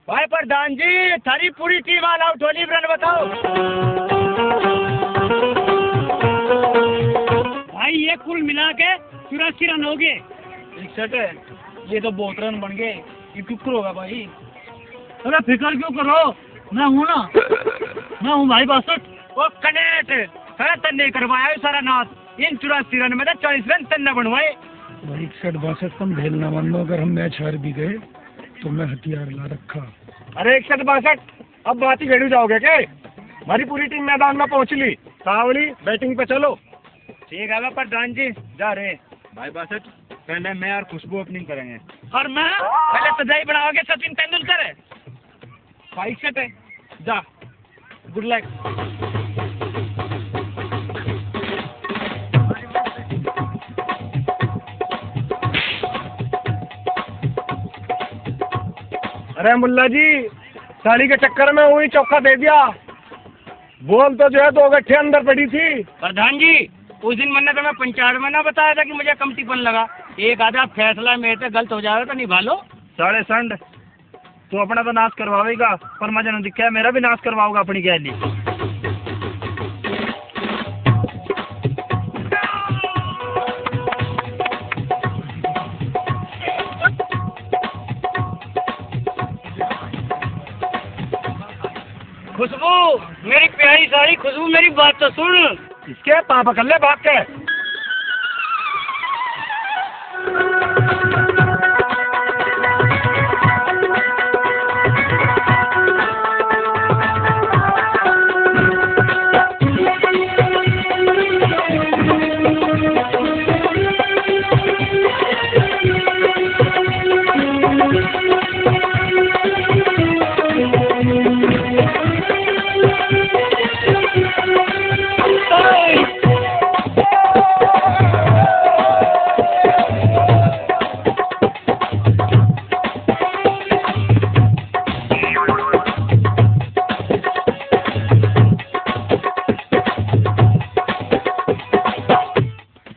भाई प्रधान जी, थारी पूरी team all out Holi, run बताओ। भाई ये कुल मिला के 84 रन हो गए। 61 है, ये तो बहुत रन बन गए। ये क्यों होगा भाई? अरे फिक्र क्यों करो, मैं हूँ ना, मैं हूँ भाई 62। वो कनेक्ट तन नहीं करवाया सारा नाथ। इन 84 रन में तो 40 रन तन न बनवाए। 61-62 कम भेल ना मानो, अगर हम मैच हार भी गए तो मैं हथियार ला रखा। अरे 61-62 अब बात ही घेड़ू जाओगे क्या? हमारी पूरी टीम मैदान में पहुंच ली। सावली बैटिंग पे चलो। ठीक है प्रधान जी, जा रहे भाई 62। पहले मैं और खुशबू ओपनिंग करेंगे। और मैं पहले सजाई बनाओगे सचिन तेंदुलकर है। 62 है, जा, गुड लक। अरे मुल्ला जी, साड़ी के चक्कर में वही चौका दे दिया। बॉल तो जो है 2 गट्ठे अंदर पड़ी थी। प्रधान जी, उस दिन मैंने तुम्हें पंचायत में ना बताया था कि मुझे कमतीपन लगा। एक आधा फैसला मेरे से गलत हो जाएगा तो निभा लो। साढ़े संड, तू अपना तो नाश करवाएगा, पर मुझे न दिखा मेरा भी नाश करवाओगा अपनी गैली। खुशबू, मेरी प्यारी सारी खुशबू, मेरी बात तो सुन। इसके पापा कर ले भाग के।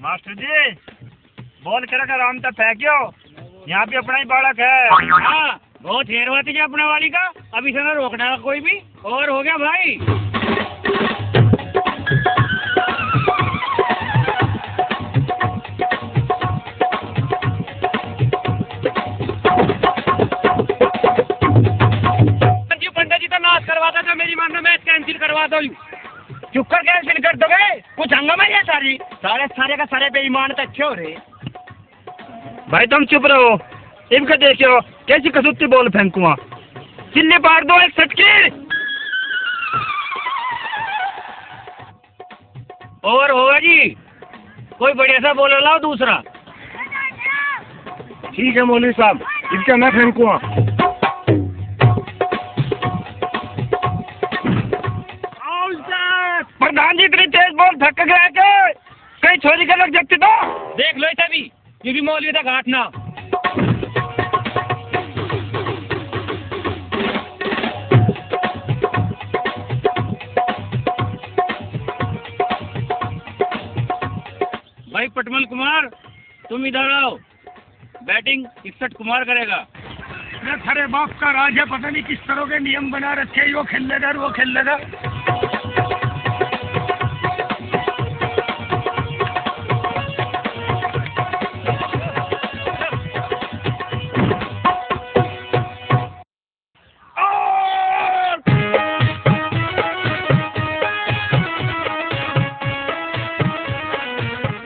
मास्टर जी, बॉल कर आराम तक फेंकियो, यहाँ भी अपना ही बालक है। हाँ, बहुत हेरवाती है अपने वाली का, अभी से ना रोकना है कोई भी। और हो गया भाई। पंडित जी तो नाश करवाता था, मेरी मान मैच कैंसिल करवा दो। चुपकर कैंसिल कर दोगे? कुछ हंगामा है सारे का सारे बेईमान तो अच्छे हो रहे। भाई तुम चुप रहो, इनका देखियो कैसी कसुत्ती बॉल फेंकुआ। चिल्ली पार दो एक सटकी। और होगा जी, कोई बढ़िया सा बॉलर लाओ दूसरा। ठीक है मौलवी साहब, इसका मैं फेंकुआ। प्रधान जी, इतनी तेज बॉल थक गया के कहीं छोरी का लग सकती तो देख लो। तभी ये भी मौलवी था घाट ना। भाई पटमल कुमार, तुम इधर आओ। बैटिंग 61 कुमार करेगा। अरे बाप का राज है, पता नहीं किस तरह के नियम बना रखे, वो खेल लेगा वो खेल लेगा।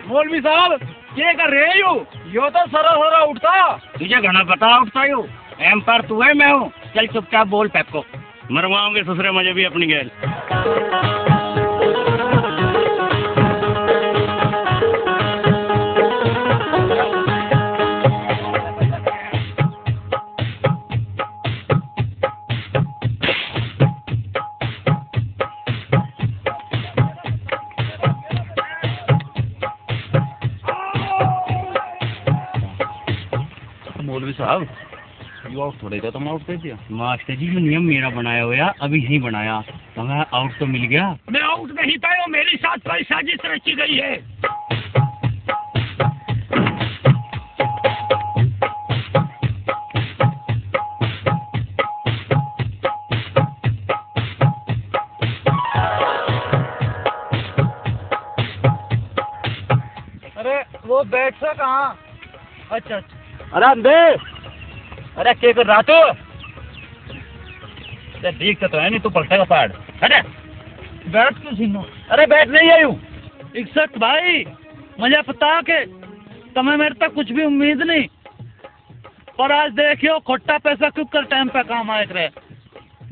मौलवी साहब, ये कर रहे हो? यो तो सरा उठता। तुझे घना पता उठता यो। एम्पायर तू है, मैं हूँ। चल चुपचाप बोल पैप को। मरवाओगे ससुरे मुझे भी अपनी गैल। मौलवी साहब, यू आउट थोड़े का तुम आउट कर दिया। मास्टर जी, जो नियम मेरा बनाया हुआ अभी नहीं बनाया, हमें आउट तो मिल गया। मैं आउट नहीं था, मेरे साथ कोई साजिश रची गई है। बैठ से कहाँ? अच्छा अच्छा। अरे अंधे, अरे क्या कर रहा तू? अरे देखता तो है नहीं, तू पलटेगा पहाड़। अरे बैठ क्यों सीनो? अरे बैठ नहीं आई हूँ। इकसठ भाई, मुझे पता के तुम्हें मेरे तक कुछ भी उम्मीद नहीं, पर आज देखियो खोटा पैसा क्यों कर टाइम पे काम आए करे।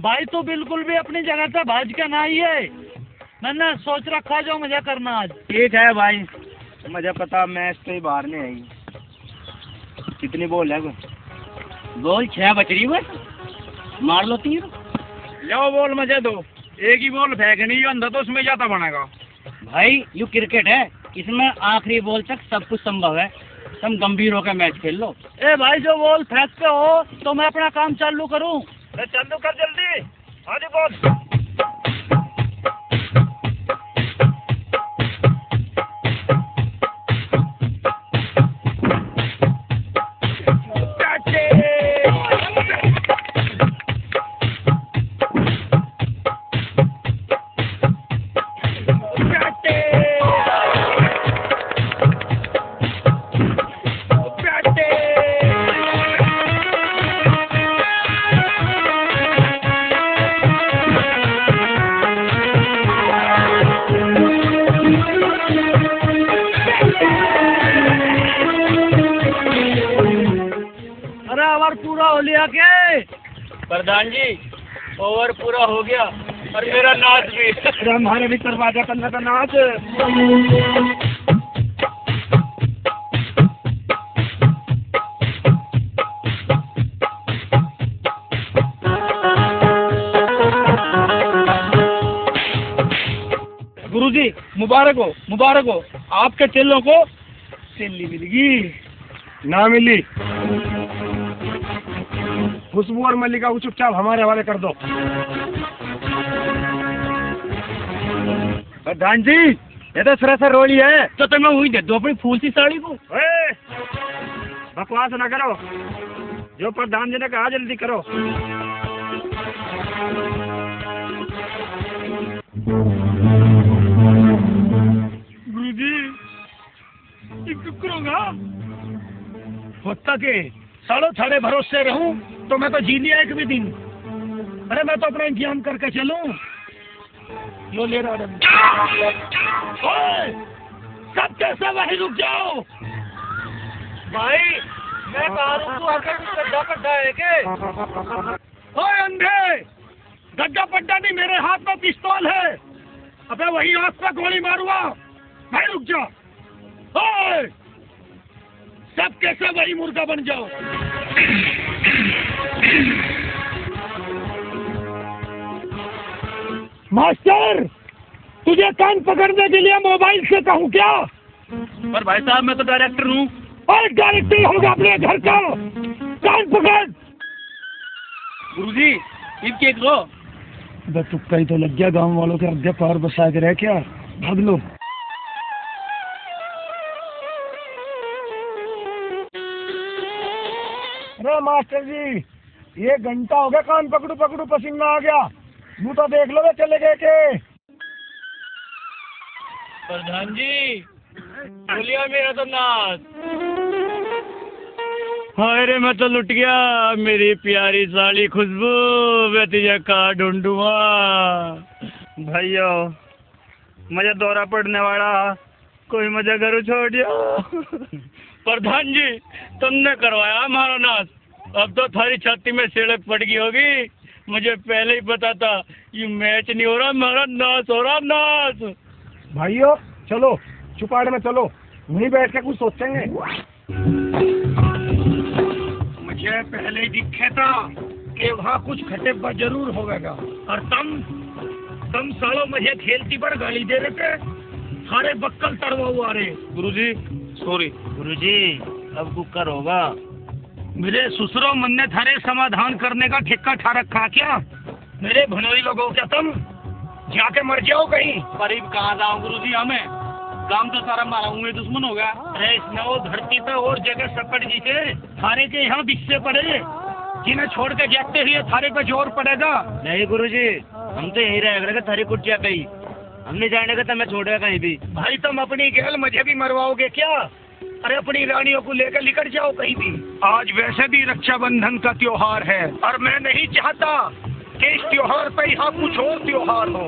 भाई तू बिल्कुल भी अपनी जगह से भाज के ना ही है। मैंने सोच रखा जो मुझे करना आज। ठीक है भाई, मुझे पता मैच तो ही बाहर नहीं आई। कितनी बॉल है? बॉल 6 बच रही है, मार लो 3। लो बॉल मुझे दो, एक ही बॉल फेंकनी, जो अंदर तो उसमें जाता बनेगा। भाई यू क्रिकेट है, इसमें आखिरी बॉल तक सब कुछ संभव है। तुम गंभीर होकर मैच खेल लो। ए भाई जो बॉल फेंकते हो तो मैं अपना काम चालू करूं। चालू कर जल्दी, आगे बॉल। ओवर पूरा हो लिया के? प्रधान जी, ओवर पूरा हो गया और मेरा नाच भी। हमारे भी दरवाजा करना था नाच। गुरुजी मुबारक हो, आपके चेलों को सिल्ली मिलेगी। ना मिली, खुशबू और मल्लिका को चुपचाप हमारे हवाले कर दो। प्रधान जी, ये तो सरासर रोली है। तो तुम्हें वही दे दो अपनी फूल सी साड़ी को। बकवास ना करो, जो प्रधान जी ने कहा जल्दी करो। गुरुजी करूँगा होता के सालों थारे भरोसे रहूं तो मैं तो जी लिया एक भी दिन। अरे मैं तो अपना इंतजाम करके चलूं। लो ले रहा सब कैसे वहीं रुक जाओ। भाई मैं कहा तू आकर गड्ढा पड्ढा है के? ओए अंधे, गड्ढा पड्ढा नहीं, मेरे हाथ में पिस्तौल है। अबे वही आंख पे गोली मारूंगा, भाई रुक जा। ओए सब कैसे वही मुर्गा बन जाओ। मास्टर, तुझे कान पकड़ने के लिए मोबाइल से कहूँ क्या? पर भाई साहब मैं तो डायरेक्टर हूँ। और डायरेक्टर होगा अपने घर का, कान पकड़। गुरुजी इब के करो। बस तुक्का ही तो लग गया, गांव वालों के अड्डे पार बसा के रह क्या, भाग लो। अरे मास्टर जी, ये घंटा हो गया कान पकड़ू पकड़ू पसीना आ गया। मुँह तो देख लो वे चले गए के। प्रधान जी बोलिया मेरा तो नाच। हाय रे मैं तो लुट गया, मेरी प्यारी साली खुशबू, मैं तुझे कहाँ ढूंढूंगा। भाइयों, मुझे दौरा पड़ने वाला, कोई मुझे घर छोड़ दिया। प्रधान जी तुमने करवाया हमारा नाच, अब तो थारी छाती में सिड़क पड़ गई होगी। मुझे पहले ही पता था ये मैच नहीं हो रहा, हमारा नाच हो रहा, नाच। भाइयों चलो चुपाड़ में चलो, वहीं बैठ के कुछ सोचेंगे। मुझे पहले ही दिखे था कि वहाँ कुछ खटेबा जरूर होगा। और तुम सालों मुझे खेलती पर गाली दे रहे थे, सारे बक्कल तड़वा हुआ रे। गुरुजी सॉरी। गुरुजी अब कुकर होगा। मेरे ससुरो मन ने थारे समाधान करने का ठेका ठा रखा क्या? मेरे भनोई लोगों क्या तुम जाके मर जाओ कहीं। करीब कहाँ जाऊँ गुरुजी, हमें काम तो सारा मारा हूँ, दुश्मन हो गया। अरे इसने धरती पे और जगह सपट जी के थारे के यहाँ बिस्से पड़े, जिन्हें छोड़ के जाते हुए थारे पे जोर पड़ेगा। नहीं गुरुजी, हम तो यही रहेगा, थारी कुटिया पे ही, हम नहीं जाने का, मैं छोड़ेगा कहीं भी। भाई तुम अपनी गैल मुझे भी मरवाओगे क्या? अरे अपनी रानियों को लेकर निकल जाओ कहीं भी। आज वैसे भी रक्षाबंधन का त्योहार है और मैं नहीं चाहता कि इस त्योहार पे यहाँ कुछ और त्योहार हो।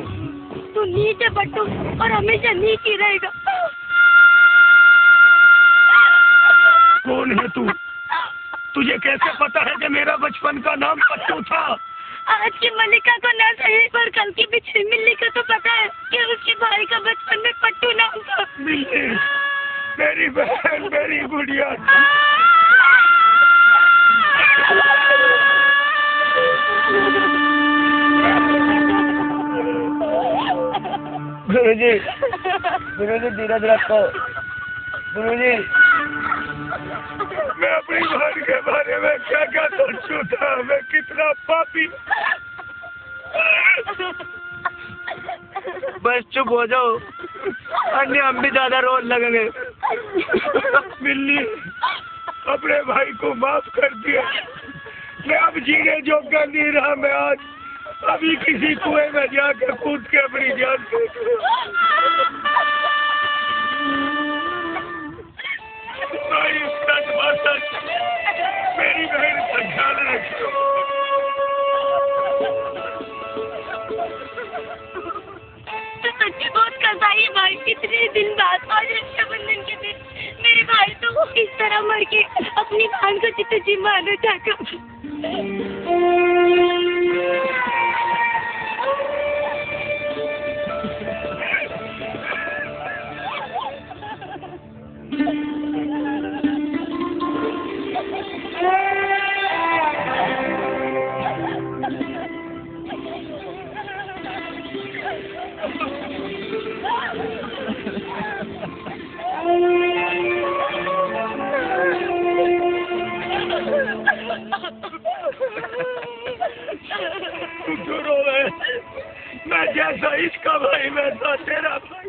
तू नीच है बट्टू और हमेशा नीच ही रहेगा। कौन है तू? तुझे कैसे पता है कि मेरा बचपन का नाम पट्टू था? आज की मल्लिका को ना सही पर कल की बिछड़ी मिल्ली को तो पता है कि उसके भाई का बचपन में पट्टू नाम था। मिल्ली, मेरी बहन, मेरी गुड़िया। गुरुजी धीरज रखो। गुरुजी, मैं अपनी बहन के बारे में क्या क्या सोचूं था, मैं कितना पापी। बस चुप हो जाओ, अन्य हम भी ज्यादा रोज लगेंगे। मिल्ली, अपने भाई को माफ कर दिया। मैं अब जीने जोगा नहीं रहा। मैं आज अभी किसी कुएं में जाकर कूद के अपनी जान दे दूं। भाई, सच बात सच, मेरी बहन का ख्याल रखो। तो सच्ची बहुत कसाई भाई, कितने दिन बाद आज रक्षाबंधन के दिन मेरे भाई तो इस तरह मर के अपनी बहन को चिता जी मारना चाहता। तू क्यों रोवे? मैं जैसा इसका भाई वैसा तेरा भाई।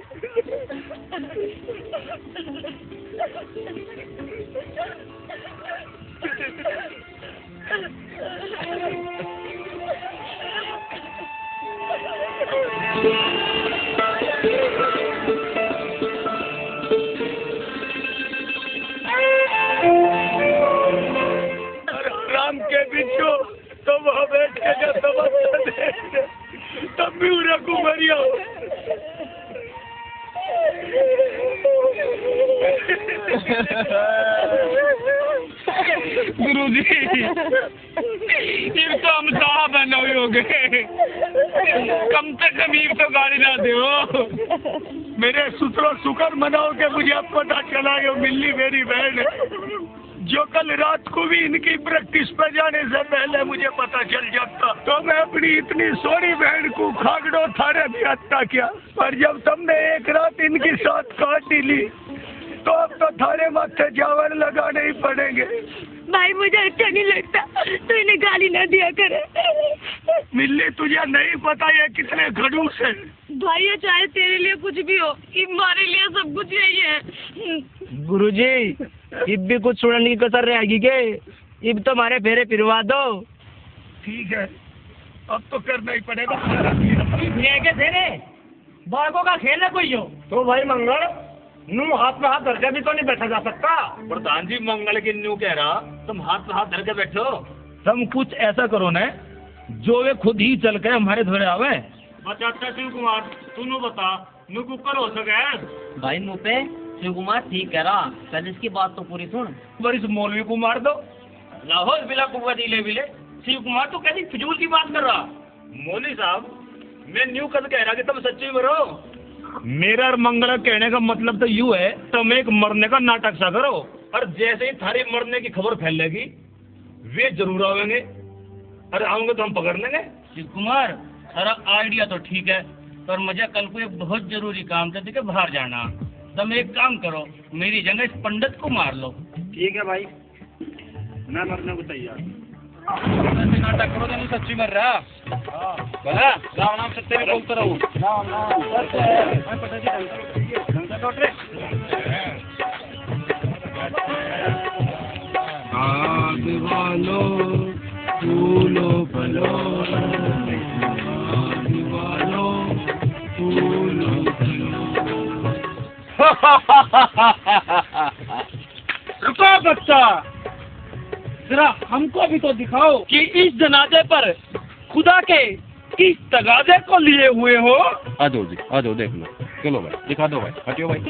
राम के बिच्छू तो वह बैठ के जब समझते देखते तब भी उन्हें कुमरिया। गुरुजी, ये तो हम साहब बने हुए हो गए। कम से कम ये तो गाड़ी ना दो। मेरे सूत्रों शुक्र मनाओ कि मुझे अब पता चला कि मिल्ली मेरी बहन है, जो कल रात को भी इनकी प्रैक्टिस पे जाने से पहले मुझे पता चल जाता तो मैं अपनी इतनी सोनी बहन को खागड़ो थारे भी हत्या किया। पर जब तुमने एक रात इनकी साथ काट ली तो अब तो थारे माथे चावल लगाने ही पड़ेंगे। भाई मुझे अच्छा नहीं लगता, तो इन्हें गाली ना दिया करे। मिल्ली, तुझे नहीं पता ये कितने खड़ूस है। भाई ये चाहे तेरे लिए कुछ भी हो, हमारे लिए सब कुछ यही है। गुरुजी, इब भी कुछ सुनने की कसर रहेगी के? इब तो हमारे फेरे फिरवा दो। ठीक है, अब तो करना ही पड़ेगा। बालकों का खेल है कोई हो तो भाई मंगल नू हाथ में हाथ धर के भी तो नहीं बैठा जा सकता। प्रधान जी, मंगल की न्यू कह रहा, तुम हाथ में हाथ धर के बैठो। तुम कुछ ऐसा करो ना जो वे खुद ही चल के हमारे धोरे आवे। अच्छा शिव कुमार, तू नु बता, नु कुकर हो सके? भाई मुँह पे शिव कुमार ठीक कह रहा, पहले इसकी बात तो पूरी सुन। बरिस मौलवी को मार दो। लाहौर बिला कुआ दिले बिले। शिव कुमार, तू कैसी फिजूल की बात कर रहा? मौलवी साहब, मैं न्यू कद कह रहा कि तुम सच्ची मरो। मेरा और मंगल कहने का मतलब तो यूँ है, तुम एक मरने का नाटक सा करो और जैसे ही थारी मरने की खबर फैलेगी वे जरूर आवेंगे। अरे आऊंगे तो हम पकड़ लेंगे। शिव कुमार, सारा आइडिया तो ठीक है, पर मुझे कल को एक बहुत जरूरी काम था कि बाहर जाना। तुम एक काम करो, मेरी जगह इस पंडित को मार लो। ठीक है भाई, मैं मरने को तैयार। ऐसे नाटक करो तो सच्ची मर रहा। बोला राम नाम सत्य में बोलते रहो। दीवानो फूलो फलो, दीवानो फूलो फलो। बच्चा, जरा हमको भी तो दिखाओ कि इस जनाजे पर खुदा के किस तगाजे को लिए हुए हो। आ जाओ जी, आ जाओ, देख लो। चलो भाई, दिखा दो भाई, हटियो भाई।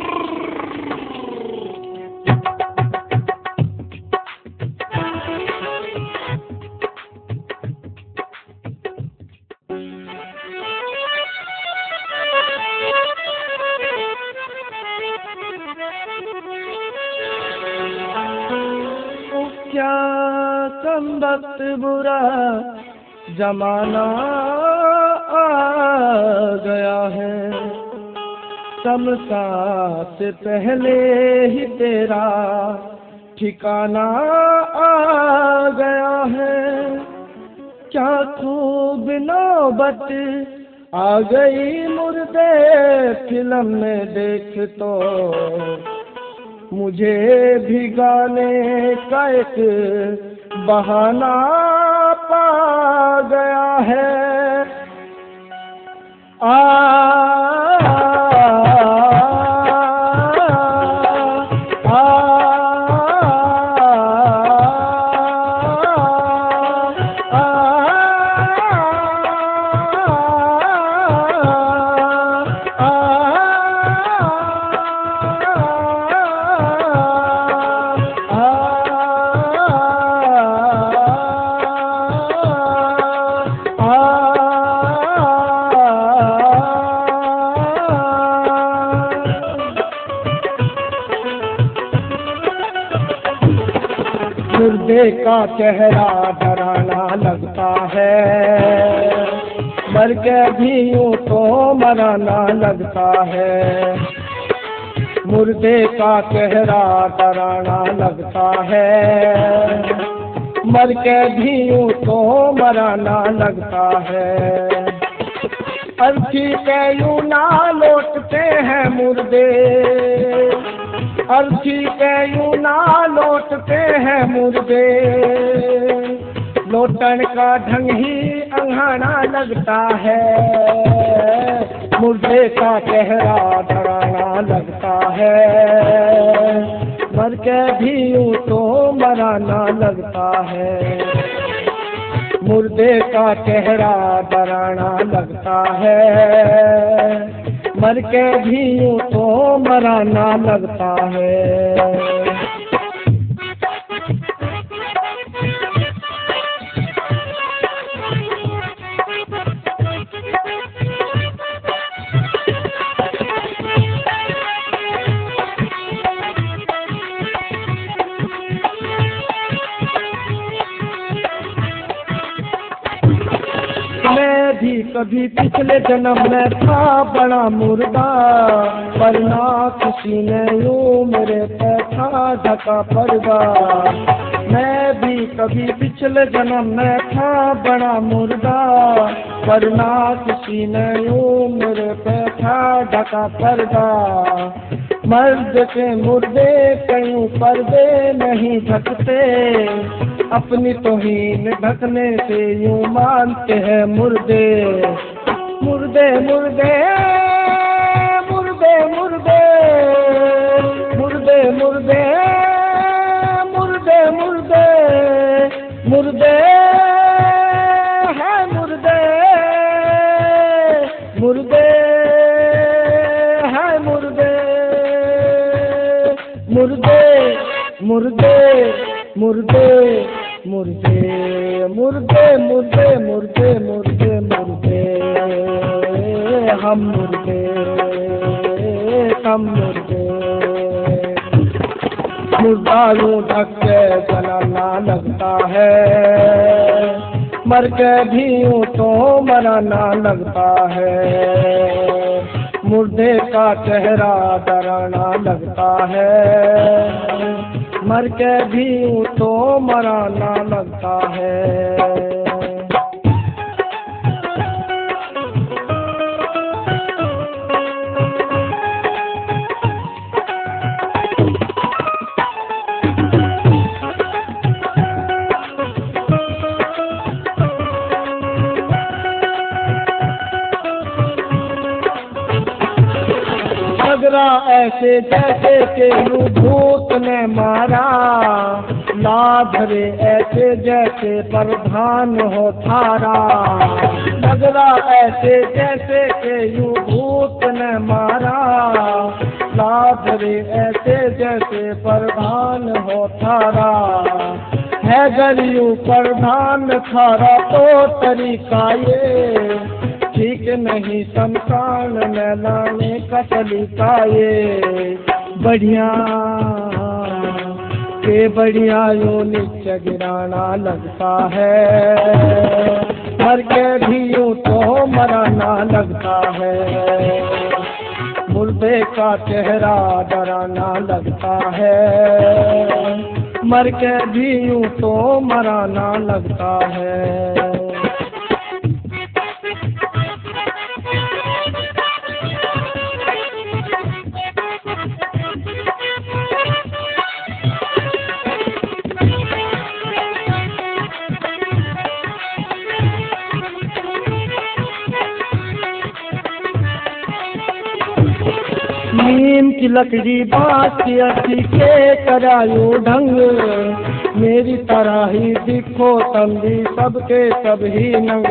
क्या कम वक्त बुरा जमाना आ गया है, समसा से पहले ही तेरा ठिकाना आ गया है। क्या खूब नौबत आ गई मुर्दे फिल्म में देख तो मुझे भी गाने का एक बहाना पा गया है। मुर्दे का चेहरा डराना लगता है, मर के भी यूं तो मराना लगता है। मुर्दे का चेहरा डराना लगता है, मर के भी यूं तो मराना लगता है। अर्थी पे यूं ना लौटते हैं मुर्दे, अर्थी पे यूं ना लौटते हैं मुर्दे। लौटन का ढंग ही अंगाना लगता है, मुर्दे का चेहरा डराना लगता है। मर के भी यूं तो मराना लगता है, मुर्दे का चेहरा डराना लगता है। मर के भी यूं तो मराना लगता है। मैं भी कभी पिछले जन्म में था बड़ा मुर्दा, वरना किसी ने यूं मेरे पे था ढका पर्दा। मैं भी कभी पिछले जन्म में था बड़ा मुर्दा, वरना किसी ने यूं मेरे पे था ढका पर्दा। मर्द के मुर्दे कहीं पर्दे नहीं ढकते, अपनी तौहीन ढकने से यूं मानते हैं मुर्दे। मुर्दे मुर्दे मुर्दे मुर्दे मुर्दे मुर्दे मुर्दे मुर्दे मुर्दे हैं मुर्दे, मुर्दे हैं मुर्दे, मुर्दे मुर्दे मुर्दे मुर्दे मुर्दे मुर्दे मुर्दे मुर्दे मुर्दे हम मुर्दे हम मुर्दे। मुर्दा यूं ढक के जलाना लगता है, मर के भी यूं तो मराना लगता है। मुर्दे का चेहरा डराना लगता है, मर के भी यूं तो मराना लगता है। रहा ऐसे जैसे के यूं भूत ने मारा, लाभ रे ऐसे जैसे प्रधान हो थारा। लग रहा ऐसे जैसे के यूं भूत ने मारा, लाभ रे ऐसे जैसे प्रधान हो थारा। है गरीब प्रधान थारा तो तरीका ये, ठीक नहीं शमशान में लाने का तरीका ये। बढ़िया के बढ़िया यूं नीचे गिराना लगता है, मर के भी यूं तो मराना लगता है। मुर्दे का चेहरा डराना लगता है, मर के भी यूं तो मराना लगता है। नीम की लकड़ी बाँस की अर्थी के करायो ढंग, मेरी तरह ही दिखो तुम भी सबके सब ही नंग।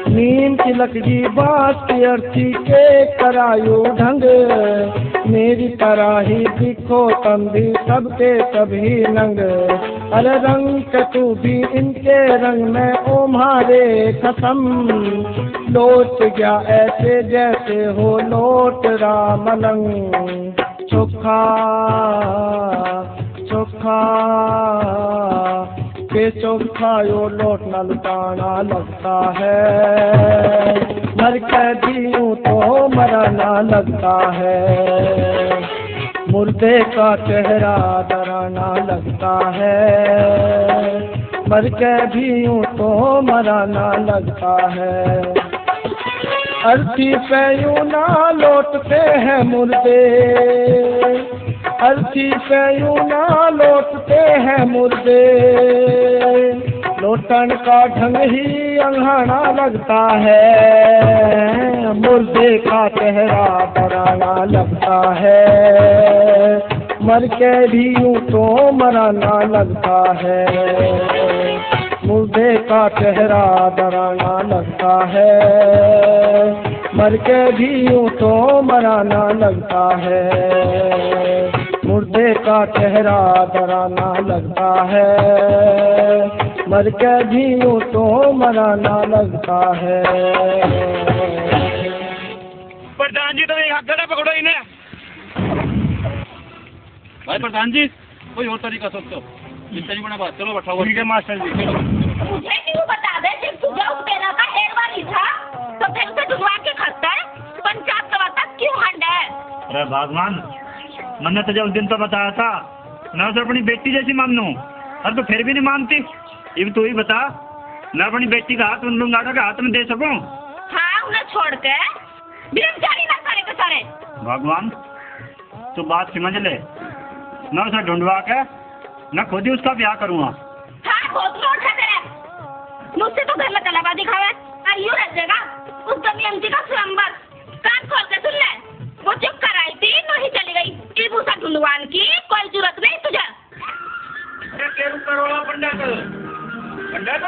नीम की लकड़ी बाँस की अर्थी के करायो ढंग, मेरी तरह ही दिखो तुम भी सबके सब ही नंग। अरे रंग के तू भी इनके रंग में ओ मारे कसम, लौट गया ऐसे जैसे हो लौट रामलंग। चोखा चोखा के चोखा यो लौटना लुटाना लगता है, मर के भी यूं तो मराना लगता है। मुर्दे का चेहरा डराना लगता है, मर के भी यूं तो मराना लगता है। अर्थी पे यूं ना लौटते हैं मुर्दे, अर्थी पे यूं ना लौटते हैं मुर्दे। लौटन का ढंग ही अंधाना लगता है, मुर्दे का चेहरा डराना लगता है, मर के भी यूं तो मराना लगता है। मुर्दे का चेहरा डराना लगता है, मर के भी यूं तो मराना लगता है। मुर्दे का चेहरा डराना लगता है, मर के भी यूं तो मराना लगता है। प्रधान जी तो यहाँ खड़ा पकड़ो इन्हें। भाई प्रधान जी कोई और तरीका सोचो, इस तरीके में बात चलो बैठाओ। ठीक है मास्टर जी। मुझे क्यों बता दे, जब सुबह उस बेला का हेरवानी था तो फिर से ढूंढवा के खाता है, पंचायत सभा तक क्यों हंड है? अरे भगवान, मैंने तुझे उस दिन तो बताया था मैं उसे अपनी बेटी जैसी मान लूं, अरे तो फिर भी नहीं मानती। ये भी तू ही बता, मैं अपनी बेटी का हाथ उन लुंगाड़ा के हाथ में दे सकूं? हाँ, उन्हें छोड़ के बेचारी ना करे के सारे। भगवान तू बात समझ ले, मैं उसे ढूंढवा के मैं खुद ही उसका ब्याह करूँगा। हाँ, बहुत नोट है तेरे, मुझसे तो घर में कलावा दिखावे, आयु रह जाएगा उस दमयंती का स्वयंवर। कान खोल के सुन ले, वो चुप कराई थी तो ही चली गई, इब उसे ढूंढवान की कोई जरूरत नहीं तुझे। पंडित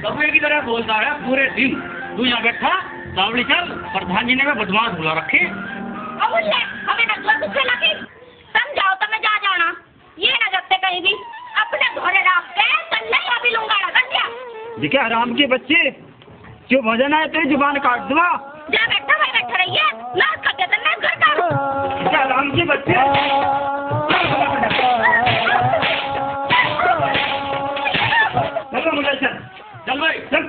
कबूए की तरह बोलता है पूरे दिन। तू यहाँ बैठा सावड़ी चल, प्रधान जी ने मैं बदमाश बुला रखे। अमूल्य हमें नजर तुझसे लगी, समझाओ तो मैं जा जाना, ये न जगते कहीं भी अपने घोड़े राख के चल अभी लूंगा कर दिया। जी क्या हराम के बच्चे, क्यों भजन आए तेरी जुबान काट दूंगा। जा बैठा भाई, बैठा रहिए ना करते तो ना घर का। क्या हराम के बच्चे, मुझे चल चल भाई चल।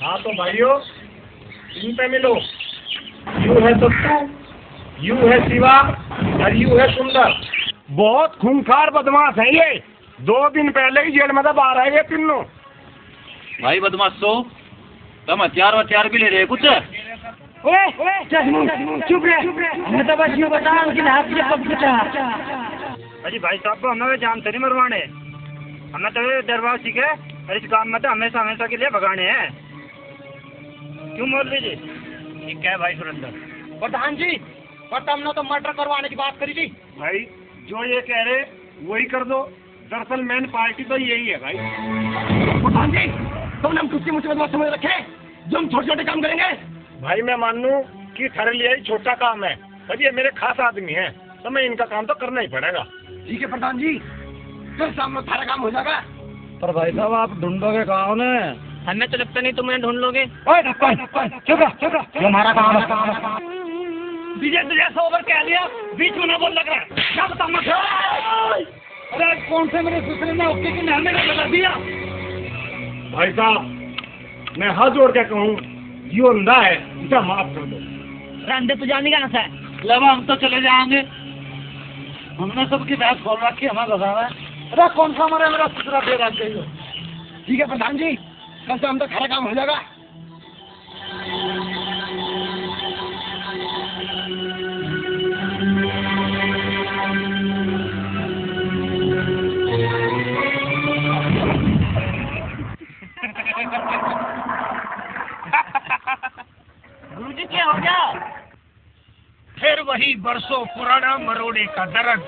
हाँ तो भाइयों इन पे मिलो, यू है सत्तू, यू है शिवा और यू है सुंदर। बहुत खूंखार बदमाश है ये, 2 दिन पहले ही जेल में था बाहर आए ये तीनों। भाई बदमाश तो तुम हथियार भी ले रहे कुछ? चुप रहे, हमें तो बस यूँ बता उनकी हाथ से कब बचा। अजी भाई साहब को हमें जान नहीं मरवाने, हमें तो डरवा सीखे और इस काम में तो हमेशा के लिए भगाने हैं। क्यों मौलवी जी? ठीक है भाई सुरेंद्र। प्रधान जी, पर तुमने तो मर्डर करवाने की बात करी थी। भाई जो ये कह रहे वही कर दो। दरअसल मेन पार्टी तो यही है भाई। प्रधान जी, तुमने हम कुछ मुसीबत समझ रखे जो हम छोटे छोटे काम करेंगे। भाई मैं मान लूं कि थारे लिए ही छोटा काम है, पर ये मेरे खास आदमी हैं, तो मैं इनका काम तो करना ही पड़ेगा। ठीक है प्रधान जी, फिर शाम में सारा काम हो जाएगा। पर भाई साहब आप ढूंढोगे कहाँ उन्हें? हमें तो लगता नहीं तुम उन्हें ढूंढ लोगे। ओए चुप रह, ये हमारा काम है। विजय तुझे ऐसा ओवर कह लिया, बीच में ना बोल लग रहा है। क्या बताऊँ? अरे कौन से मेरे दूसरे ने ओके की नाम में बता दिया। भाई साहब मैं हाथ जोड़ के कहूँ, जो अंधा है उसे माफ कर दो। अंधे तो जाने कहाँ से है? लवा हम तो चले जाएंगे, हमने सबकी बैग खोल रखी, हमें बताना है। अरे कौन सा हमारा मेरा दूसरा दे रहा चाहिए। ठीक है प्रधान जी, कल शाम तक सारा काम हो जाएगा। गुरुजी क्या हो गया? फिर वही बरसों पुराना मरोड़े का दर्द।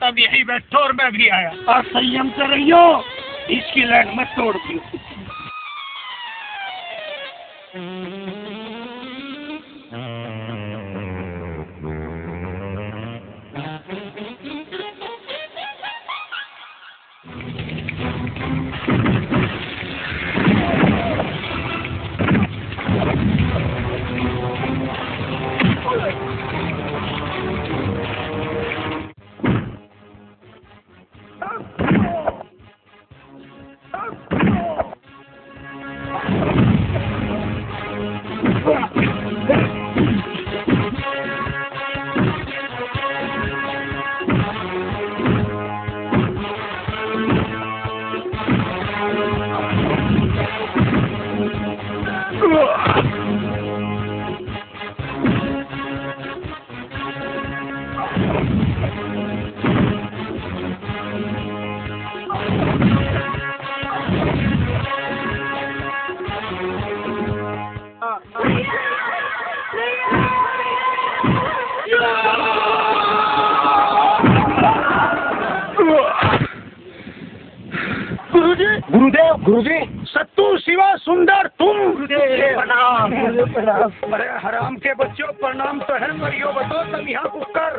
तब यही बैठो और मैं भी आया। और संयम से रहियो, इसकी लाइन मत तोड़ दियो। गुरुदेव, गुरुजी, सत्तू, शिवा, सुंदर, तुम। प्रणाम, प्रणाम। अरे हराम के बच्चों, प्रणाम तो है, मरियो बतो तुम यहाँ कुकर।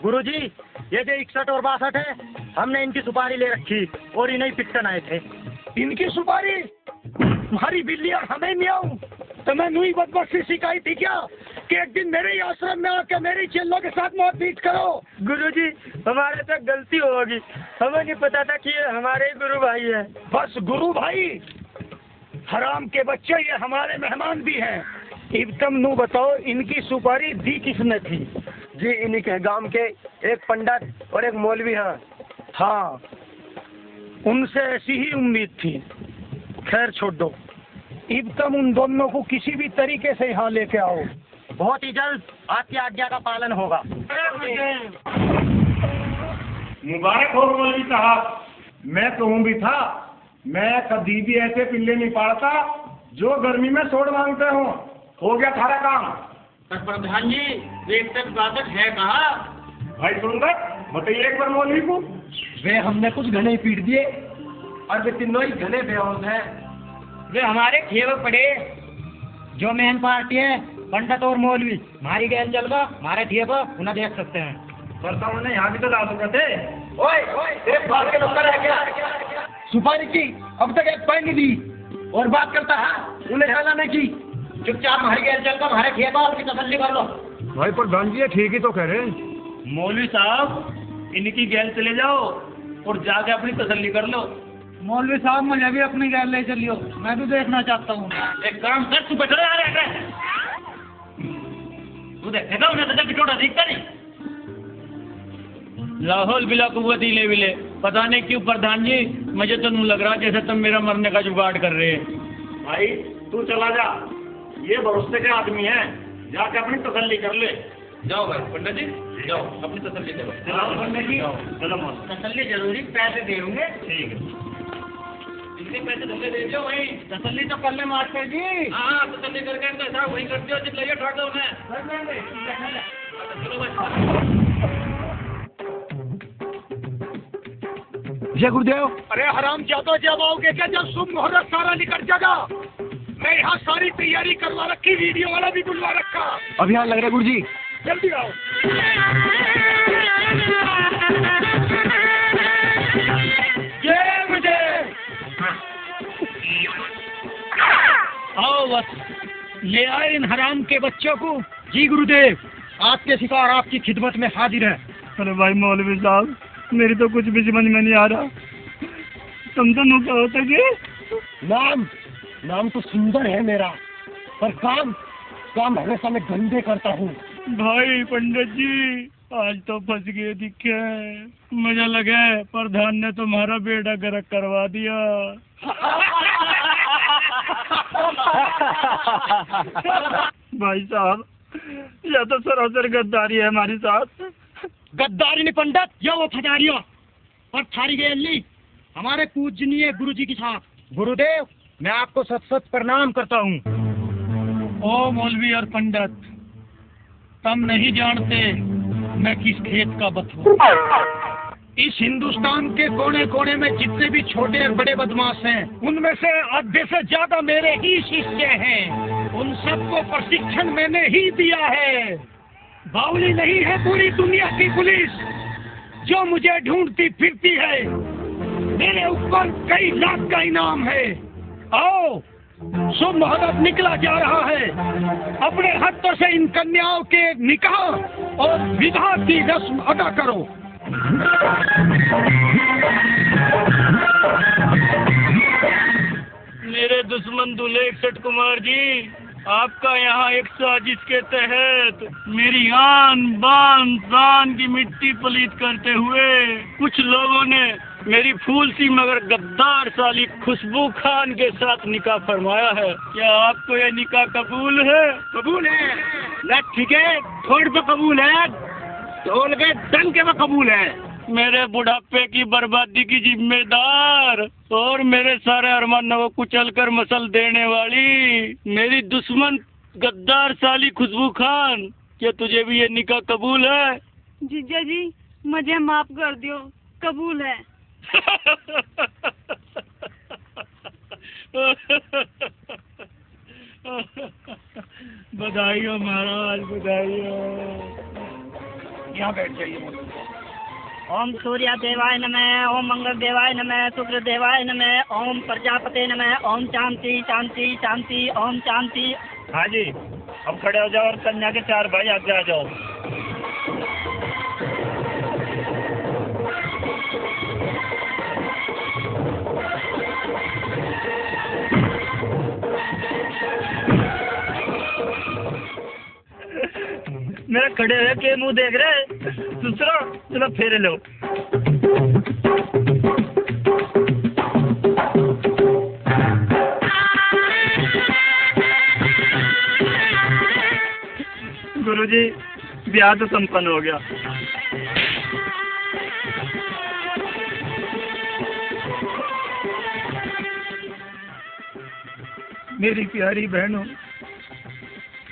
गुरुजी, ये जो 61 और 62 है, हमने इनकी सुपारी ले रखी और इन्हें पिटन आए थे। इनकी सुपारी? तुम्हारी बिल्ली और हमें नहीं आऊं तो मैं नई बदमाशी सिखाई थी क्या कि एक दिन मेरे ही आश्रम में आके मेरी चेलों के साथ मौत पीट करो। गुरुजी, हमारे से गलती होगी, हमें नहीं पता था कि ये हमारे ही गुरु भाई है। बस गुरु भाई, हराम के बच्चे ये हमारे मेहमान भी हैं। अब तुम नू बताओ, इनकी सुपारी दी किसने थी? जी, इन्हीं के गांव के एक पंडित और एक मौलवी हैं। हाँ, उनसे ऐसी ही उम्मीद थी। खैर छोड़ दो, अब तुम उन दोनों को किसी भी तरीके से यहाँ लेके आओ। बहुत ही जल्द आपकी आज्ञा का पालन होगा। मुबारक हो मौलवी साहब। मैं कहूँ भी था, मैं कभी भी ऐसे पिल्ले नहीं पालता जो गर्मी में सोड मांगते हो। हो गया थारा काम। पर प्रधान जी, एक तक बाधक है कहाँ? भाई सुंदर, बताइए एक बार मौलवी को। वे हमने कुछ घने पीट दिए और वे तीनों ही घने बेहोश हैं। वे हमारे खेव पड़े, जो मेन पार्टी है पंडित और मौलवी, हमारी गैल जलवा हमारे थिए पर उन्हें देख सकते हैं। पर उन्हें यहाँ भी तो ला सकते थे। ओए, तेरे बात के नौकर है क्या? सुपारी की अब तक एक पाई नहीं दी और बात करता है उन्हें लाने की। चुपचाप हमारी गैल चल कर हमारे थिए पर उसकी तसल्ली कर लो। भाई प्रधान जी ठीक ही तो कह रहे हैं। मौलवी साहब, इनकी गैल चले जाओ और जाके अपनी तसल्ली कर लो। मौलवी साहब, मुझे भी अपनी गैर ले चलियो, मैं भी देखना चाहता हूँ। एक काम कर, तू बैठो आ रहा है, तू देखेगा उन्हें तो पिटोड़ा दिखता नहीं। लाहौल बिला कुव्वत ले बिले, पता नहीं क्यों प्रधान जी, मुझे तो लग रहा जैसे तुम मेरा मरने का जुगाड़ कर रहे हैं। भाई तू चला जा, ये भरोसे के आदमी है, जाके अपनी तसल्ली कर ले। जाओ भाई पंडित जी, जाओ अपनी तसल्ली करो। चलो पंडित जी, चलो। तसल्ली जरूरी, पैसे दे दूंगे। ठीक है। इतने पैसे धंधे दे दियो वहीं। तसल्ली तो कर ले मास्टर जी। हाँ तसल्ली करके इनका हिसाब वहीं कर दियो, जब लगे ठोक दो उन्हें। चलो बस। जय गुरुदेव। अरे हराम ज्यादा जब आओगे क्या, जब शुभ मुहूर्त सारा निकल जाएगा। मैं यहाँ सारी तैयारी करवा रखी, वीडियो वाला भी बुलवा रखा। अभी यहाँ लग रहा है गुरु जी। जल्दी आओ। जय गुरुदेव। आओ बस, ले आए इन हराम के बच्चों को। जी गुरुदेव, आपके शिकार आपकी खिदमत में हाजिर है। अरे भाई मौलवी साहब, मेरी तो कुछ भी समझ में नहीं आ रहा। तुम तो नु कहो तो कि नाम तो सुंदर है मेरा, पर काम हमेशा मैं गंदे करता हूँ। भाई पंडित जी, आज तो फंस गए दिखे। मुझे लगे प्रधान ने तुम्हारा बेड़ा गर्क करवा दिया। भाई साहब, यह तो सरासर गद्दारी है हमारी साथ। गद्दारी नहीं पंडित, या वो फजारियों और थारी गई हमारे पूजनीय गुरु जी के साथ। गुरुदेव, मैं आपको सत प्रणाम करता हूँ। ओ मौलवी और पंडित, तुम नहीं जानते मैं किस खेत का बथुआ। इस हिंदुस्तान के कोने कोने में जितने भी छोटे और बड़े बदमाश हैं, उनमें से आधे से ज्यादा मेरे ही शिष्य हैं। उन सबको प्रशिक्षण मैंने ही दिया है। बावली नहीं है पूरी दुनिया की पुलिस जो मुझे ढूंढती फिरती है। मेरे ऊपर कई लाख का इनाम है। आओ, शुभ मुहूर्त निकला जा रहा है। अपने हाथों से इन कन्याओं के निकाह और विवाह की रस्म अदा करो। मेरे दुश्मन दूल्हे इकसठ कुमार जी, आपका यहाँ एक साजिश के तहत मेरी आन बान शान की मिट्टी पलीत करते हुए कुछ लोगों ने मेरी फूल सी मगर गद्दार साली खुशबू खान के साथ निकाह फरमाया है। क्या आपको यह निकाह कबूल है? कबूल है। ठीक है, थोड़ पे कबूल है, ढोल के डंके में कबूल है। मेरे बुढ़ापे की बर्बादी की जिम्मेदार और मेरे सारे अरमानों को कुचल कर मसल देने वाली मेरी दुश्मन गद्दार साली खुशबू खान, क्या तुझे भी ये निकाह कबूल है? जीजा जी, मुझे माफ कर दियो, कबूल है। बधाई हो महाराज, बधाई हो। यहाँ बैठ जाइए। ओम सूर्य देवाय नमः, ओम मंगल देवाय नमः, शुक्र देवाय नमः, ओम प्रजापते नमः, ओम शांति शांति शांति, ओम शांति। हाँ जी, अब खड़े हो जाओ और कन्या के 4 भाई आगे आ जाओ। मेरा खड़े हुए के मुंह देख रहे, दूसरा चलो फेरे लो। गुरुजी, ब्याह तो संपन्न हो गया। मेरी प्यारी बहनों,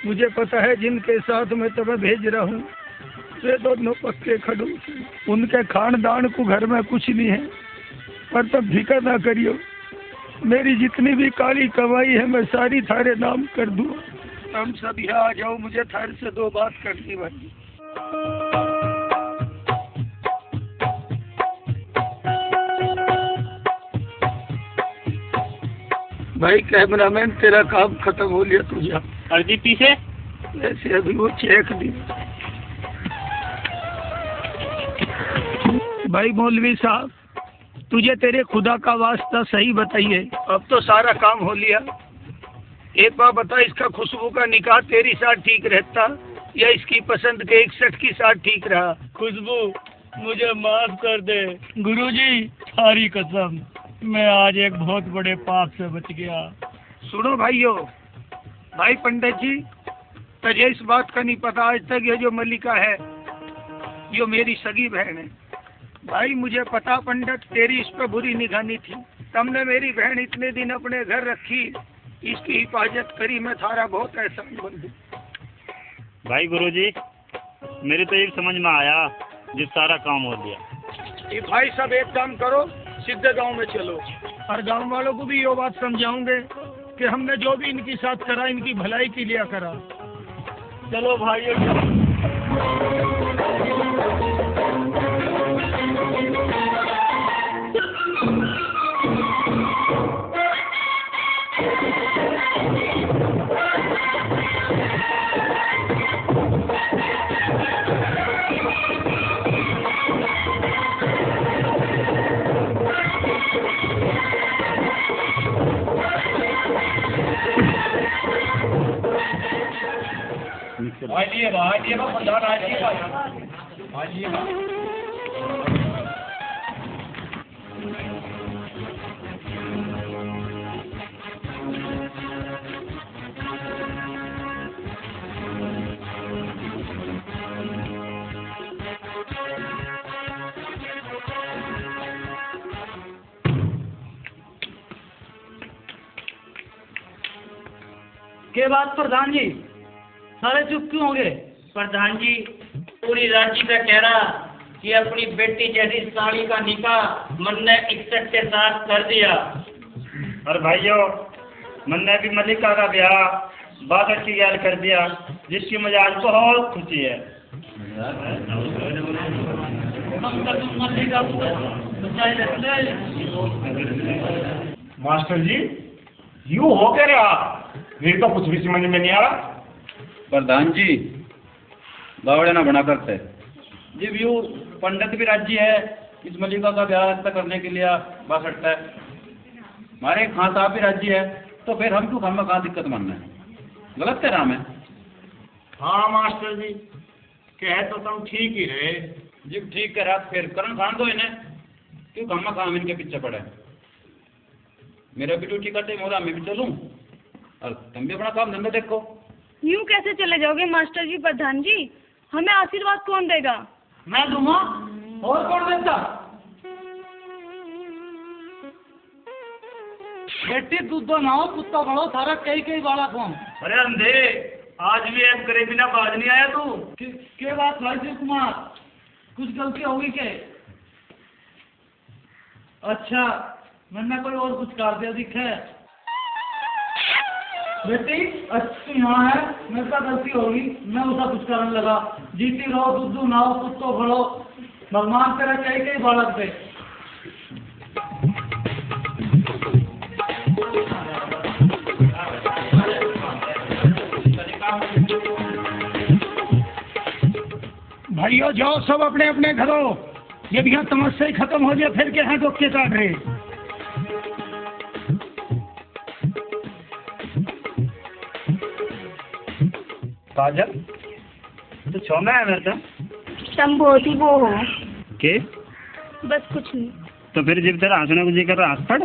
मुझे पता है जिनके साथ मैं तुम्हें भेज रहा हूँ वे दोनों पक्के खड़ूस हैं। उनके खानदान को घर में कुछ नहीं है, पर तुम फिक्र ना करियो। मेरी जितनी भी काली कमाई है मैं सारी थारे नाम कर दूँ। तुम सब यहाँ आ जाओ, मुझे थारे से 2 बात करनी भाई। भाई कैमरामैन, तेरा काम खत्म हो लिया, तू जा। अर्जी पीछे ऐसे अभी वो चेक दी। भाई मौलवी साहब, तुझे तेरे खुदा का वास्ता सही बताइए, अब तो सारा काम हो लिया। एक बार बता, इसका खुशबू का निकाह तेरी साथ ठीक रहता या इसकी पसंद के 61 की साथ ठीक रहा? खुशबू, मुझे माफ कर दे। गुरुजी, थारी कसम, मैं आज एक बहुत बड़े पाप से बच गया। सुनो भाइयों, भाई पंडित जी, तुझे इस बात का नहीं पता आज तक ये जो मल्लिका है ये मेरी सगी बहन है। भाई मुझे पता पंडित, तेरी इस पर बुरी निगाह नहीं थी, तुमने मेरी बहन इतने दिन अपने घर रखी, इसकी हिफाजत करी, मैं थारा बहुत एहसान बंद हूँ। भाई गुरुजी, मेरे तो ये समझ में आया जिस सारा काम हो गया। ये भाई सब एक काम करो, सीधे गांव में चलो और गांव वालों को भी ये बात समझाऊंगे कि हमने जो भी इनके साथ करा इनकी भलाई के लिए करा। चलो भाइयों। के बात प्रधान जी, सारे चुप क्यों हो गए? प्रधान जी, पूरी राज्य का कह रहा कि अपनी बेटी जैसी साड़ी का निकाह मन ने 61 के साथ कर दिया। और भाइयों, मन ने भी मल्लिका का ब्याह 62 की याद कर दिया, जिसकी मुझे आज बहुत खुशी है। मास्टर जी, यूँ हो क्या रहा? मेरे तो कुछ भी समझ में नहीं आ रहा। प्रधान जी, बावड़े ना बना करते जी, व्यू पंडित भी राज्य है इस मल्लिका का ब्याह करने के लिए 62 है। हमारे खान साहब भी राज्य है, तो फिर हम क्यों हम कहाँ दिक्कत मानना है? गलत कह रहा मैं? हाँ मास्टर जी, कह तो तुम ठीक ही रहे जी, ठीक कह रहा। फिर करण खान दो इन्हें, क्यों हम काम इनके पीछे पड़े? मेरा भी ड्यूटी करते मोरा, मैं भी चलूँ और तुम भी अपना काम धंधा देखो। यूँ कैसे चले जाओगे मास्टर जी? प्रधान जी, हमें आशीर्वाद कौन देगा? मैं दूंगा, और कौन देता? बेटी दूध बनाओ, कुत्ता बढ़ो, सारा कई बालक हूँ। अरे अंधे, आज भी एम करे बिना बाज नहीं आया तू? के बात भाई शिव कुमार, कुछ गलती होगी के? अच्छा, मैंने कोई और कुछ कर दिया दिखे? बेटी अच्छी यहाँ है, मेरे साथ गलती होगी, मैं उसका कुछ करने लगा। जीती रहो, दूध नाओ, कुत्तो भरो, भगवान तेरा कई बालक दे। भाइयों, जाओ सब अपने अपने घरों। जब यहाँ तमस्या ही खत्म हो जाए फिर क्या है डोके काट रहे। काजल, तो छोना है मेरे तो। तुम बहुत ही वो हो। के? बस कुछ नहीं। तो फिर जब तेरा हंसने को जी कर रहा, हंस पड़।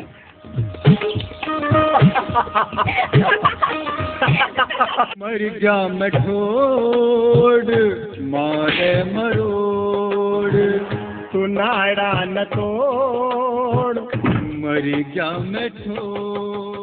मर जा मठोड़ मारे मरोड़, तू नाड़ा न तोड़, मर जा मठोड़।